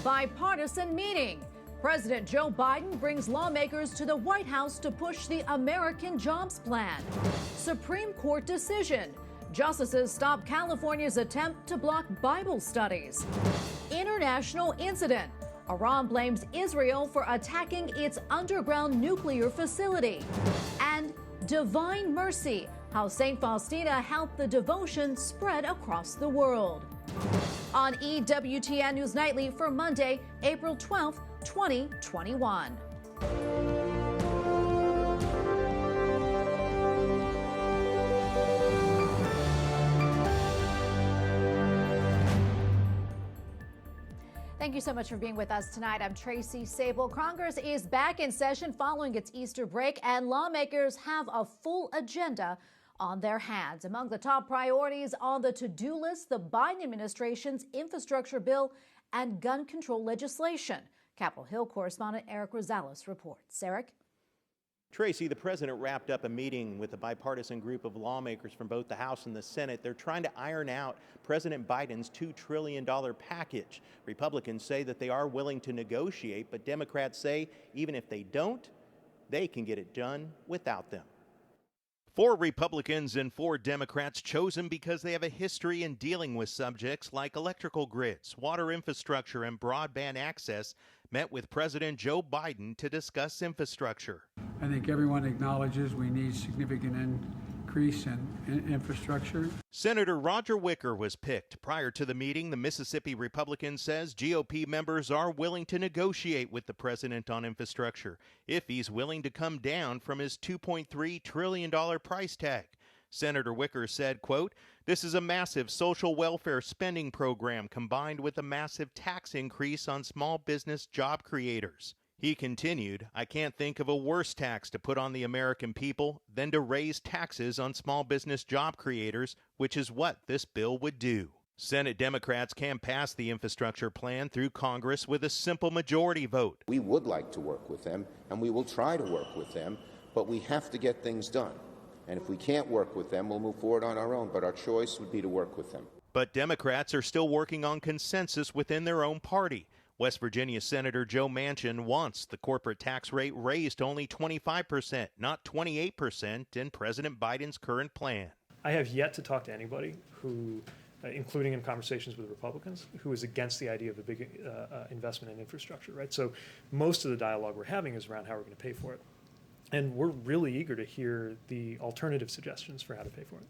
Bipartisan meeting. President Joe Biden brings lawmakers to the White House to push the American Jobs Plan. Supreme Court decision. Justices stop California's attempt to block Bible studies. International incident. Iran blames Israel for attacking its underground nuclear facility. And divine mercy. How St. Faustina helped the devotion spread across the world. On EWTN News Nightly for Monday, April 12th, 2021. Thank you so much for being with us tonight. I'm Tracy Sable. Congress is back in session following its Easter break, and lawmakers have a full agenda on their hands. Among the top priorities on the to-do list, the Biden administration's infrastructure bill and gun control legislation. Capitol Hill correspondent Eric Rosales reports. Eric? Tracy, the president wrapped up a meeting with a bipartisan group of lawmakers from both the House and the Senate. They're trying to iron out President Biden's $2 trillion package. Republicans say that they are willing to negotiate, but Democrats say even if they don't, they can get it done without them. 4 Republicans and 4 Democrats chosen because they have a history in dealing with subjects like electrical grids, water infrastructure, and broadband access met with President Joe Biden to discuss infrastructure. I think everyone acknowledges we need significant increase in infrastructure. Senator Roger Wicker was picked. Prior to the meeting, the Mississippi Republican says GOP members are willing to negotiate with the president on infrastructure if he's willing to come down from his $2.3 trillion price tag. Senator Wicker said, quote, "This is a massive social welfare spending program combined with a massive tax increase on small business job creators." He continued, "I can't think of a worse tax to put on the American people than to raise taxes on small business job creators, which is what this bill would do." Senate Democrats can pass the infrastructure plan through Congress with a simple majority vote. We would like to work with them, and we will try to work with them, but we have to get things done. And if we can't work with them, we'll move forward on our own, but our choice would be to work with them. But Democrats are still working on consensus within their own party. West Virginia Senator Joe Manchin wants the corporate tax rate raised to only 25%, not 28% in President Biden's current plan. I have yet to talk to anybody who, including in conversations with Republicans, who is against the idea of a big investment in infrastructure, right? So most of the dialogue we're having is around how we're going to pay for it. And we're really eager to hear the alternative suggestions for how to pay for it.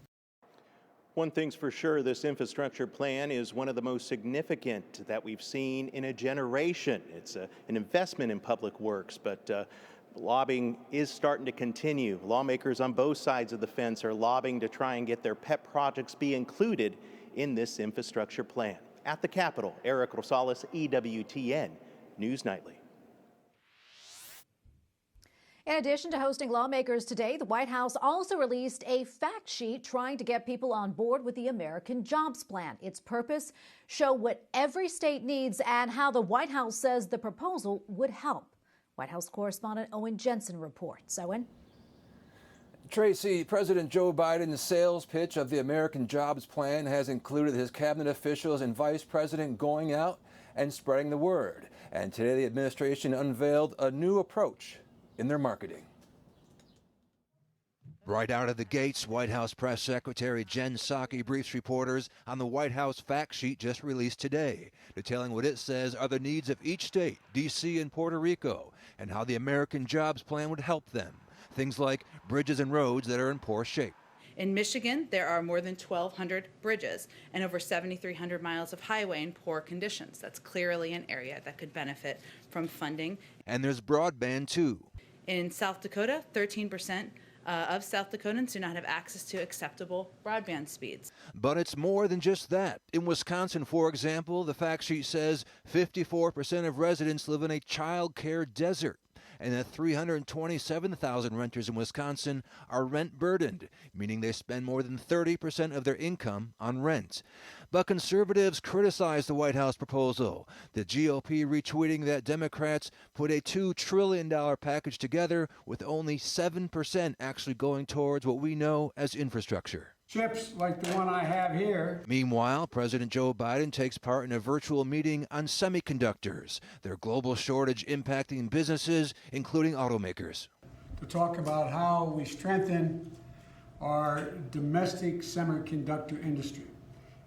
One thing's for sure, this infrastructure plan is one of the most significant that we've seen in a generation. It's an investment in public works, but lobbying is starting to continue. Lawmakers on both sides of the fence are lobbying to try and get their pet projects be included in this infrastructure plan. At the Capitol, Eric Rosales, EWTN News Nightly. In addition to hosting lawmakers today, the White House also released a fact sheet trying to get people on board with the American Jobs Plan. Its purpose, show what every state needs and how the White House says the proposal would help. White House correspondent Owen Jensen reports. Owen? Tracy, President Joe Biden's sales pitch of the American Jobs Plan has included his cabinet officials and vice president going out and spreading the word. And today the administration unveiled a new approach in their marketing. Right out of the gates, White House Press Secretary Jen Psaki briefs reporters on the White House fact sheet just released today, detailing what it says are the needs of each state, D.C. and Puerto Rico, and how the American Jobs Plan would help them. Things like bridges and roads that are in poor shape. In Michigan, there are more than 1,200 bridges and over 7,300 miles of highway in poor conditions. That's clearly an area that could benefit from funding. And there's broadband, too. In South Dakota, 13% of South Dakotans do not have access to acceptable broadband speeds. But it's more than just that. In Wisconsin, for example, the fact sheet says 54% of residents live in a child care desert, and that 327,000 renters in Wisconsin are rent-burdened, meaning they spend more than 30% of their income on rent. But conservatives criticize the White House proposal, the GOP retweeting that Democrats put a $2 trillion package together with only 7% actually going towards what we know as infrastructure. Chips like the one I have here. Meanwhile, President Joe Biden takes part in a virtual meeting on semiconductors, their global shortage impacting businesses, including automakers. To talk about how we strengthen our domestic semiconductor industry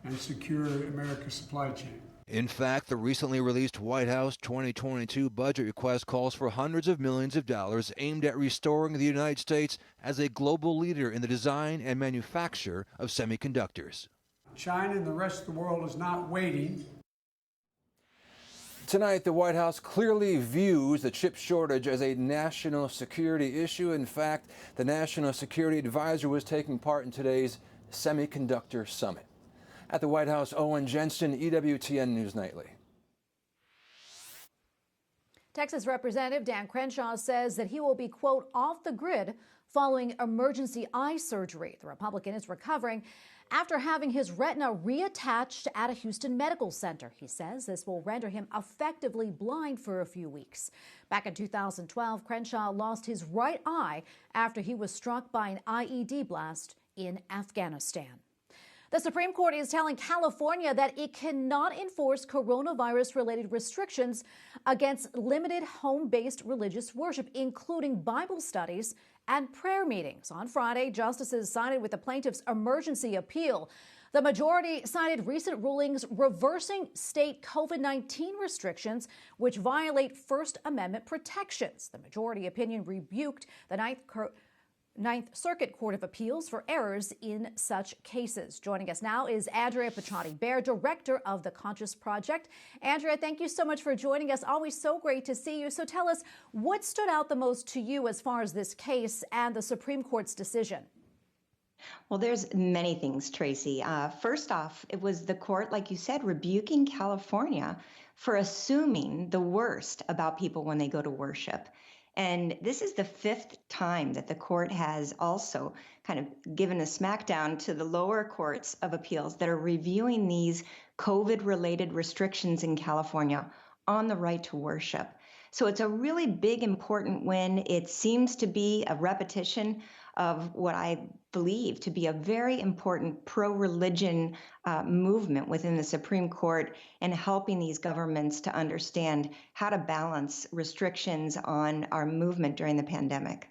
and secure America's supply chain. In fact, the recently released White House 2022 budget request calls for hundreds of millions of dollars aimed at restoring the United States as a global leader in the design and manufacture of semiconductors. China and the rest of the world is not waiting. Tonight, the White House clearly views the chip shortage as a national security issue. In fact, the National Security Advisor was taking part in today's Semiconductor Summit. At the White House, Owen Jensen, EWTN News Nightly. Texas Representative Dan Crenshaw says that he will be, quote, off the grid following emergency eye surgery. The Republican is recovering after having his retina reattached at a Houston medical center. He says this will render him effectively blind for a few weeks. Back in 2012, Crenshaw lost his right eye after he was struck by an IED blast in Afghanistan. The Supreme Court is telling California that it cannot enforce coronavirus-related restrictions against limited home-based religious worship, including Bible studies and prayer meetings. On Friday, justices sided with the plaintiff's emergency appeal. The majority cited recent rulings reversing state COVID-19 restrictions, which violate First Amendment protections. The majority opinion rebuked the Ninth Circuit Court of Appeals for errors in such cases. Joining us now is Andrea Picciotti-Bayer, director of the Conscious Project. Andrea, thank you so much for joining us. Always so great to see you. So tell us, what stood out the most to you as far as this case and the Supreme Court's decision? Well, there's many things, Tracy. First off, it was the court, like you said, rebuking California for assuming the worst about people when they go to worship. And this is the fifth time that the court has also kind of given a smackdown to the lower courts of appeals that are reviewing these COVID-related restrictions in California on the right to worship. So it's a really big, important win. It seems to be a repetition of what I believe to be a very important pro-religion movement within the Supreme Court and helping these governments to understand how to balance restrictions on our movement during the pandemic.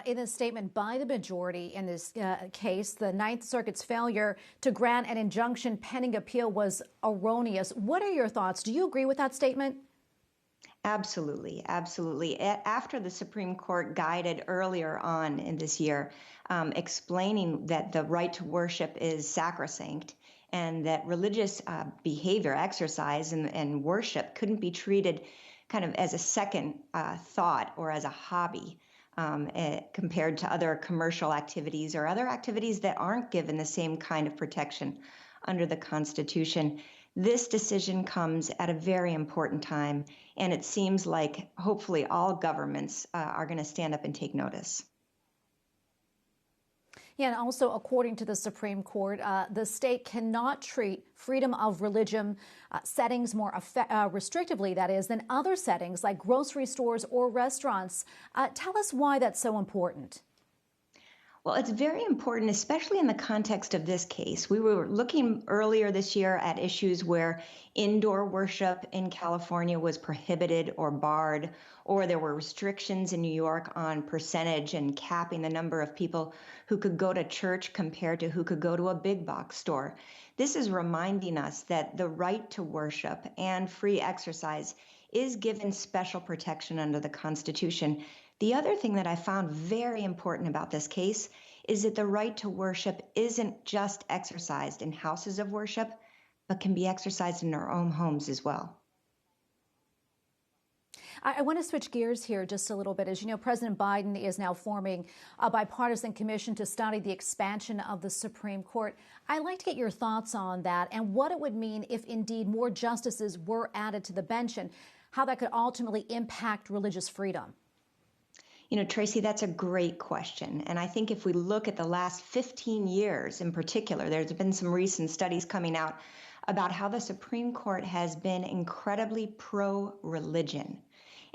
In a statement by the majority in this case, the Ninth Circuit's failure to grant an injunction pending appeal was erroneous. What are your thoughts? Do you agree with that statement? Absolutely, absolutely. After the Supreme Court guided earlier on in this year, explaining that the right to worship is sacrosanct and that religious behavior, exercise, and worship couldn't be treated kind of as a second thought or as a hobby compared to other commercial activities or other activities that aren't given the same kind of protection under the Constitution. This decision comes at a very important time, and it seems like hopefully all governments are going to stand up and take notice. Yeah, and also according to the Supreme Court, the state cannot treat freedom of religion settings more restrictively, that is, than other settings like grocery stores or restaurants. Tell us why that's so important. Well, it's very important, especially in the context of this case. We were looking earlier this year at issues where indoor worship in California was prohibited or barred, or there were restrictions in New York on percentage and capping the number of people who could go to church compared to who could go to a big box store. This is reminding us that the right to worship and free exercise is given special protection under the Constitution. The other thing that I found very important about this case is that the right to worship isn't just exercised in houses of worship, but can be exercised in our own homes as well. I want to switch gears here just a little bit. As you know, President Biden is now forming a bipartisan commission to study the expansion of the Supreme Court. I'd like to get your thoughts on that and what it would mean if indeed more justices were added to the bench and how that could ultimately impact religious freedom. You know, Tracy, that's a great question. And I think if we look at the last 15 years in particular, there's been some recent studies coming out about how the Supreme Court has been incredibly pro-religion.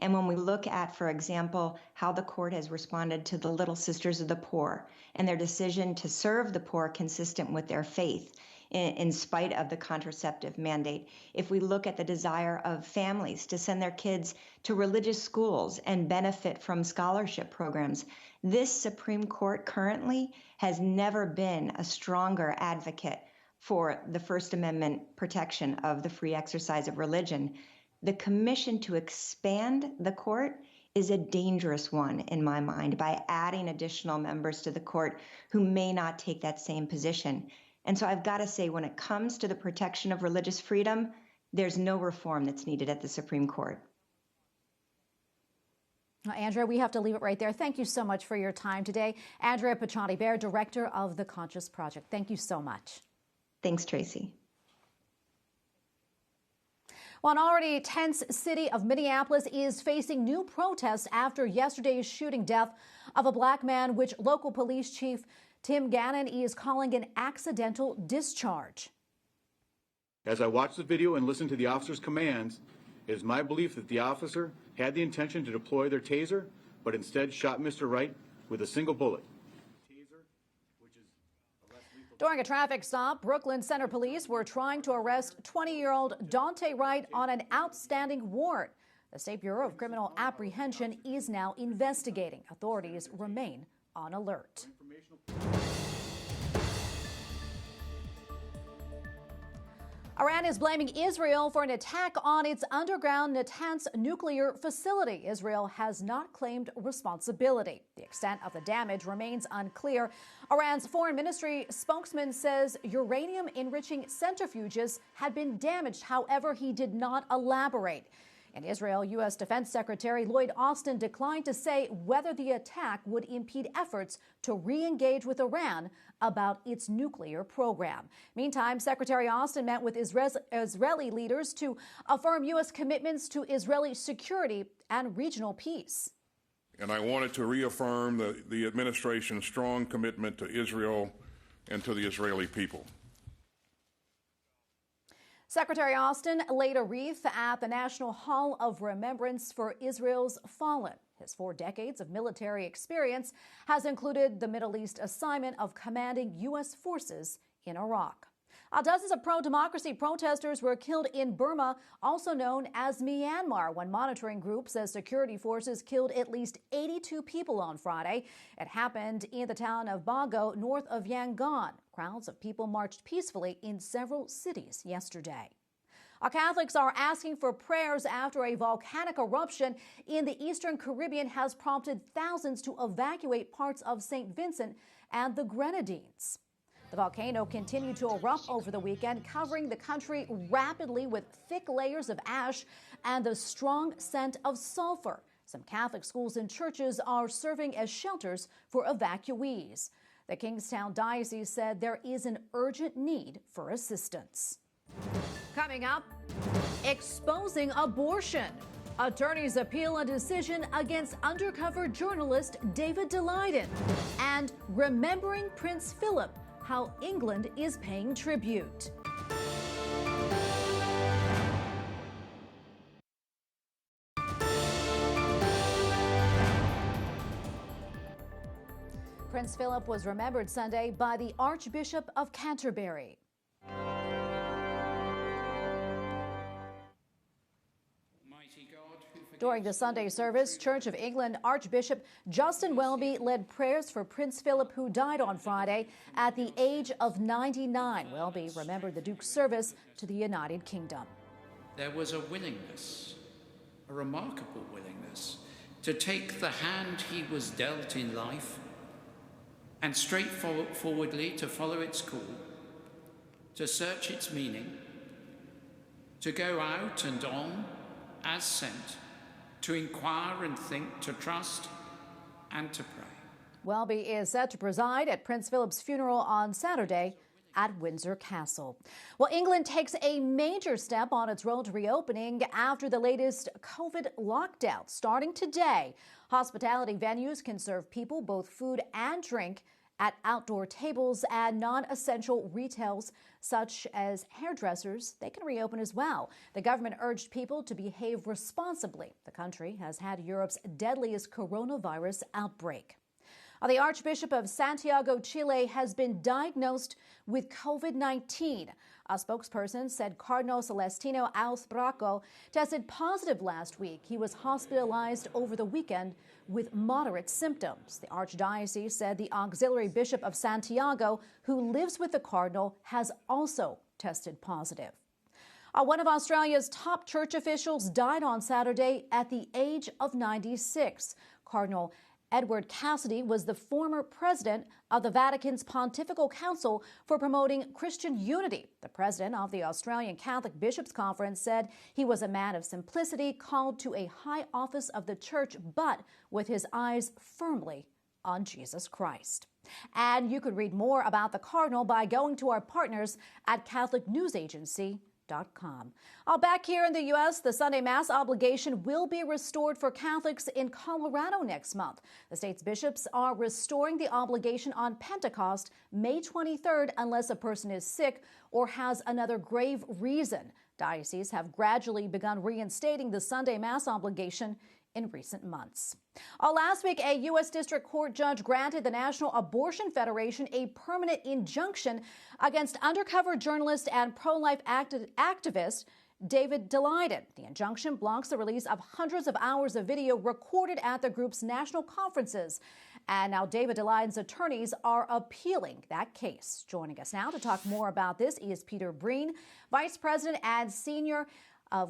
And when we look at, for example, how the court has responded to the Little Sisters of the Poor and their decision to serve the poor consistent with their faith, in spite of the contraceptive mandate, if we look at the desire of families to send their kids to religious schools and benefit from scholarship programs, this Supreme Court currently has never been a stronger advocate for the First Amendment protection of the free exercise of religion. The commission to expand the court is a dangerous one in my mind by adding additional members to the court who may not take that same position. And so I've got to say, when it comes to the protection of religious freedom, there's no reform that's needed at the Supreme Court. Andrea, we have to leave it right there. Thank you so much for your time today. Andrea Picciotti-Bayer, director of the Conscious Project. Thank you so much. Thanks, Tracy. Well, an already tense city of Minneapolis is facing new protests after yesterday's shooting death of a black man, which local police chief Tim Gannon is calling an accidental discharge. As I watch the video and listen to the officer's commands, it is my belief that the officer had the intention to deploy their taser, but instead shot Mr. Wright with a single bullet. During a traffic stop, Brooklyn Center Police were trying to arrest 20-year-old Daunte Wright on an outstanding warrant. The State Bureau of Criminal Apprehension is now investigating. Authorities remain on alert. Iran is blaming Israel for an attack on its underground Natanz nuclear facility. Israel has not claimed responsibility. The extent of the damage remains unclear. Iran's foreign ministry spokesman says uranium-enriching centrifuges had been damaged. However, he did not elaborate. In Israel, U.S. Defense Secretary Lloyd Austin declined to say whether the attack would impede efforts to re-engage with Iran about its nuclear program. Meantime, Secretary Austin met with Israeli leaders to affirm U.S. commitments to Israeli security and regional peace. And I wanted to reaffirm the administration's strong commitment to Israel and to the Israeli people. Secretary Austin laid a wreath at the National Hall of Remembrance for Israel's fallen. His 4 decades of military experience has included the Middle East assignment of commanding U.S. forces in Iraq. Dozens of pro-democracy protesters were killed in Burma, also known as Myanmar. One monitoring group says security forces killed at least 82 people on Friday. It happened in the town of Bago, north of Yangon. Crowds of people marched peacefully in several cities yesterday. Catholics are asking for prayers after a volcanic eruption in the Eastern Caribbean has prompted thousands to evacuate parts of St. Vincent and the Grenadines. The volcano continued to erupt over the weekend, covering the country rapidly with thick layers of ash and the strong scent of sulfur. Some Catholic schools and churches are serving as shelters for evacuees. The Kingstown Diocese said there is an urgent need for assistance. Coming up, exposing abortion. Attorneys appeal a decision against undercover journalist David Daleiden. And remembering Prince Philip, how England is paying tribute. Prince Philip was remembered Sunday by the Archbishop of Canterbury. During the Sunday service, Church of England Archbishop Justin Welby led prayers for Prince Philip, who died on Friday at the age of 99. Welby remembered the Duke's service to the United Kingdom. There was a willingness, a remarkable willingness, to take the hand he was dealt in life and straightforwardly to follow its call, to search its meaning, to go out and on as sent, to inquire and think, to trust and to pray. Welby is set to preside at Prince Philip's funeral on Saturday at Windsor Castle. Well, England takes a major step on its road to reopening after the latest COVID lockdown. Starting today, hospitality venues can serve people both food and drink at outdoor tables, and non-essential retails such as hairdressers, they can reopen as well. The government urged people to behave responsibly. The country has had Europe's deadliest coronavirus outbreak. The Archbishop of Santiago, Chile, has been diagnosed with COVID-19. A spokesperson said Cardinal Celestino Alsbraco tested positive last week. He was hospitalized over the weekend with moderate symptoms. The Archdiocese said the auxiliary bishop of Santiago, who lives with the cardinal, has also tested positive. One of Australia's top church officials died on Saturday at the age of 96. Cardinal Edward Cassidy was the former president of the Vatican's Pontifical Council for Promoting Christian Unity. The president of the Australian Catholic Bishops' Conference said he was a man of simplicity, called to a high office of the church, but with his eyes firmly on Jesus Christ. And you could read more about the Cardinal by going to our partners at CatholicNewsAgency.com. Back here in the U.S., the Sunday Mass obligation will be restored for Catholics in Colorado next month. The state's bishops are restoring the obligation on Pentecost, May 23rd, unless a person is sick or has another grave reason. Dioceses have gradually begun reinstating the Sunday Mass obligation in recent months. Last week, a U.S. District Court judge granted the National Abortion Federation a permanent injunction against undercover journalist and pro-life activist David Daleiden. The injunction blocks the release of hundreds of hours of video recorded at the group's national conferences. And now David Daleiden's attorneys are appealing that case. Joining us now to talk more about this is Peter Breen, Vice President and Senior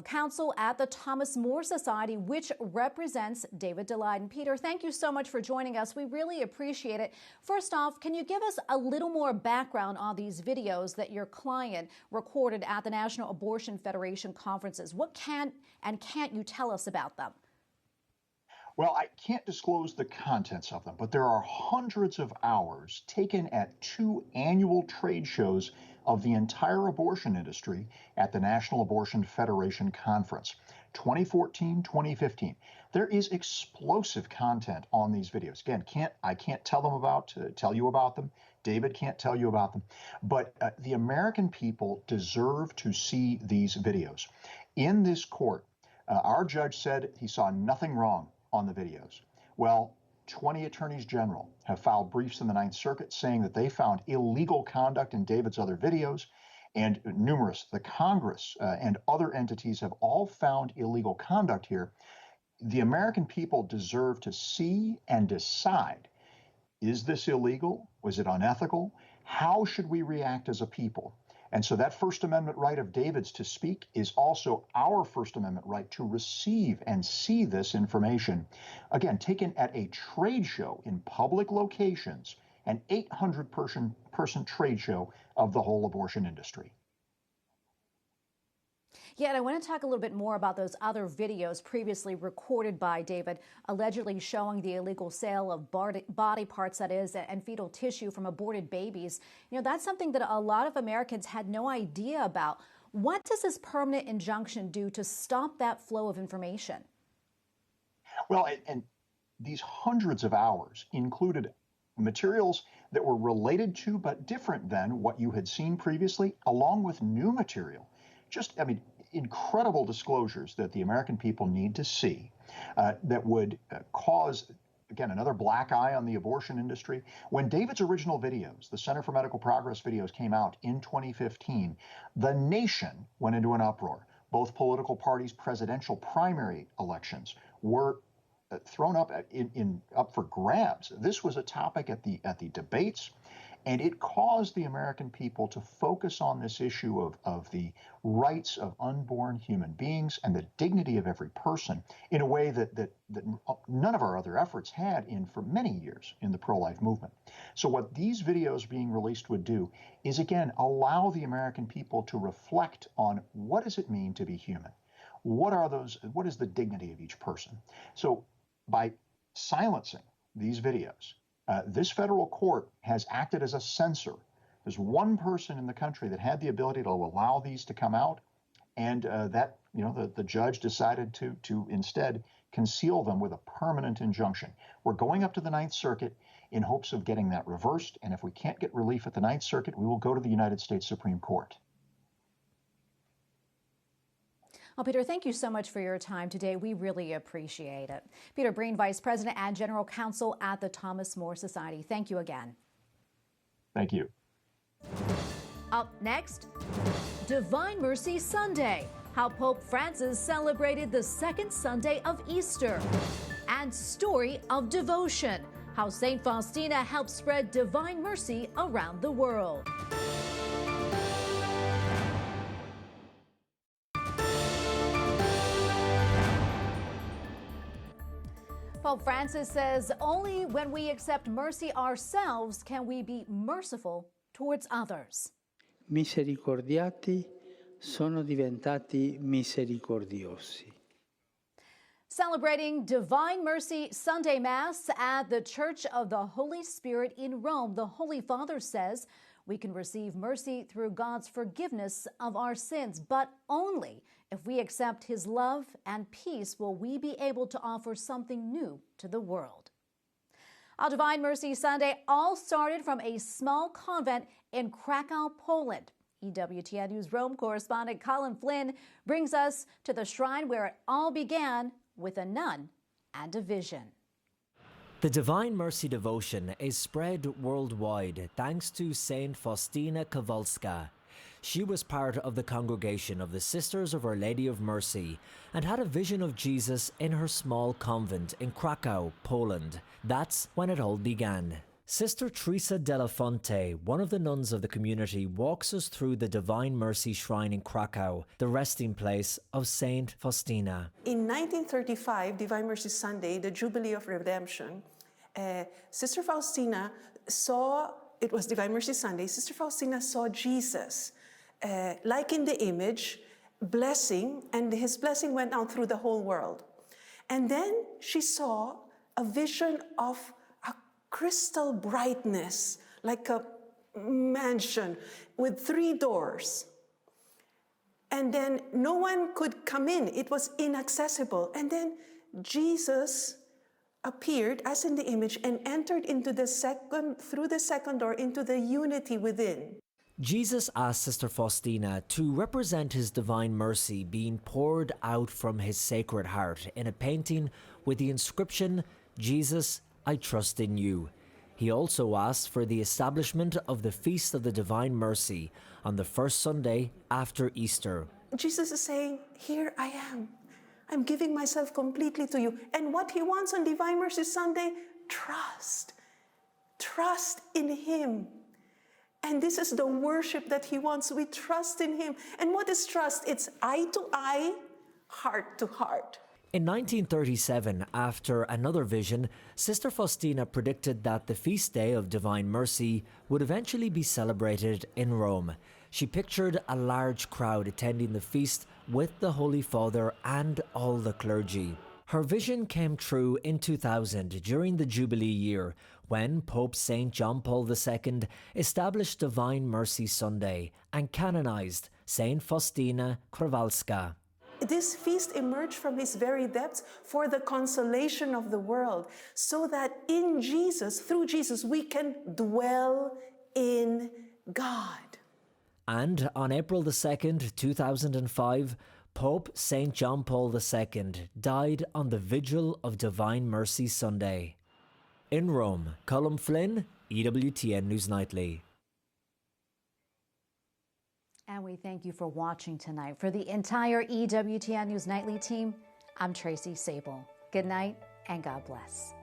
Counsel at the Thomas More Society, which represents David Daleiden. Peter, thank you so much for joining us. We really appreciate it. First off, can you give us a little more background on these videos that your client recorded at the National Abortion Federation conferences? What can and can't you tell us about them? Well, I can't disclose the contents of them, but there are hundreds of hours taken at 2 annual trade shows of the entire abortion industry at the National Abortion Federation Conference, 2014, 2015. There is explosive content on these videos. Again, I can't tell you about them. David can't tell you about them. But the American people deserve to see these videos. In this court, our judge said he saw nothing wrong on the videos. Well, 20 attorneys general have filed briefs in the Ninth Circuit saying that they found illegal conduct in David's other videos, and the Congress and other entities have all found illegal conduct here. The American people deserve to see and decide, is this illegal? Was it unethical? How should we react as a people? And so that First Amendment right of David's to speak is also our First Amendment right to receive and see this information. Again, taken at a trade show in public locations, an 800-person trade show of the whole abortion industry. Yeah, and I want to talk a little bit more about those other videos previously recorded by David, allegedly showing the illegal sale of body parts, that is, and fetal tissue from aborted babies. You know, that's something that a lot of Americans had no idea about. What does this permanent injunction do to stop that flow of information? Well, and these hundreds of hours included materials that were related to but different than what you had seen previously, along with new material. Incredible disclosures that the American people need to see that would cause, again, another black eye on the abortion industry. When David's original videos, the Center for Medical Progress videos, came out in 2015, the nation went into an uproar. Both political parties' presidential primary elections were thrown up up for grabs. This was a topic at the debates. And it caused the American people to focus on this issue of the rights of unborn human beings and the dignity of every person in a way that none of our other efforts had for many years in the pro-life movement. So what these videos being released would do is, again, allow the American people to reflect on what does it mean to be human? What is the dignity of each person? So by silencing these videos, this federal court has acted as a censor. There's one person in the country that had the ability to allow these to come out, and the judge decided to instead conceal them with a permanent injunction. We're going up to the Ninth Circuit. in hopes of getting that reversed. And if we can't get relief at the Ninth Circuit, we will go to the United States Supreme Court. Well, Peter, thank you so much for your time today. We really appreciate it. Peter Breen, Vice President and General Counsel at the Thomas More Society. Thank you again. Thank you. Up next, Divine Mercy Sunday, how Pope Francis celebrated the second Sunday of Easter, and Story of Devotion, how St. Faustina helped spread divine mercy around the world. Pope Francis says only when we accept mercy ourselves can we be merciful towards others. Misericordiati sono diventati misericordiosi. Celebrating Divine Mercy Sunday Mass at the Church of the Holy Spirit in Rome, the Holy Father says we can receive mercy through God's forgiveness of our sins, but only if we accept His love and peace will we be able to offer something new to the world. Our Divine Mercy Sunday all started from a small convent in Krakow, Poland. EWTN News Rome correspondent Colm Flynn brings us to the shrine where it all began with a nun and a vision. The Divine Mercy devotion is spread worldwide thanks to Saint Faustina Kowalska. She was part of the congregation of the Sisters of Our Lady of Mercy and had a vision of Jesus in her small convent in Krakow, Poland. That's when it all began. Sister Teresa Della Fonte, one of the nuns of the community, walks us through the Divine Mercy Shrine in Krakow, the resting place of Saint Faustina. In 1935, Divine Mercy Sunday, the Jubilee of Redemption, Sister Faustina saw, it was Divine Mercy Sunday, Sister Faustina saw Jesus, like in the image, blessing, and his blessing went out through the whole world. And then she saw a vision of crystal brightness, like a mansion with 3 doors. And then no one could come in. It was inaccessible. And then Jesus appeared, as in the image, and entered into through the second door into the unity within. Jesus asked Sister Faustina to represent his divine mercy being poured out from his sacred heart in a painting with the inscription, "Jesus, I trust in you." He also asked for the establishment of the Feast of the Divine Mercy on the first Sunday after Easter. Jesus is saying, here I am. I'm giving myself completely to you. And what he wants on Divine Mercy Sunday, trust. Trust in him. And this is the worship that he wants. We trust in him. And what is trust? It's eye to eye, heart to heart. In 1937, after another vision, Sister Faustina predicted that the feast day of Divine Mercy would eventually be celebrated in Rome. She pictured a large crowd attending the feast with the Holy Father and all the clergy. Her vision came true in 2000 during the Jubilee year when Pope St. John Paul II established Divine Mercy Sunday and canonized St. Faustina Kowalska. This feast emerged from his very depths for the consolation of the world, so that in Jesus, through Jesus, we can dwell in God. And on April the 2nd, 2005, Pope St. John Paul II died on the Vigil of Divine Mercy Sunday. In Rome, Colm Flynn, EWTN News Nightly. And we thank you for watching tonight. For the entire EWTN News Nightly team, I'm Tracy Sable. Good night and God bless.